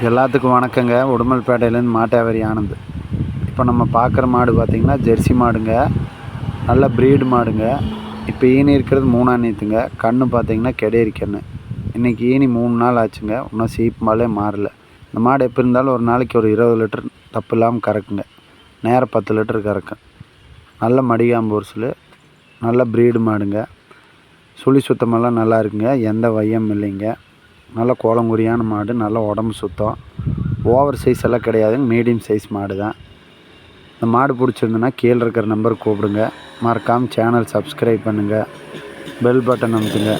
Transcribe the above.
எல்லாத்துக்கும் வணக்கங்க. உடுமல்பேட்டையிலேருந்து மாட்டாவரி ஆனந்த். இப்போ நம்ம பார்க்குற மாடு பார்த்திங்கன்னா ஜெர்சி மாடுங்க. நல்ல ப்ரீடு மாடுங்க. இப்போ ஈனி இருக்கிறது 3ஆம் நீத்துங்க. கன்று பார்த்திங்கன்னா கெடேரி கன்று. இன்றைக்கி ஈனி 3 நாள் ஆச்சுங்க. இன்னும் சீப்பு மாலே மாறல. இந்த மாடு எப்படி இருந்தாலும் ஒரு நாளைக்கு ஒரு 20 லிட்டர் தப்பு இல்லாமல் கறக்குங்க. நேரம் 10 லிட்டர் கறக்கும். நல்ல மடிகாம்பு ஒரிசல், நல்ல ப்ரீடு மாடுங்க. சுழி சுத்தமெல்லாம் நல்லா இருக்குங்க. எந்த வையம் இல்லைங்க. நல்ல கோலங்குறியான மாடு. நல்ல உடம்பு சுத்தம். ஓவர் சைஸ் எல்லாம் கிடையாதுங்க. மீடியம் சைஸ் மாடு தான். இந்த மாடு பிடிச்சிருந்துன்னா கீழே இருக்கிற நம்பருக்கு கூப்பிடுங்க. மறக்காமல் சேனல் சப்ஸ்கிரைப் பண்ணுங்கள். Bell button அமுத்துங்க.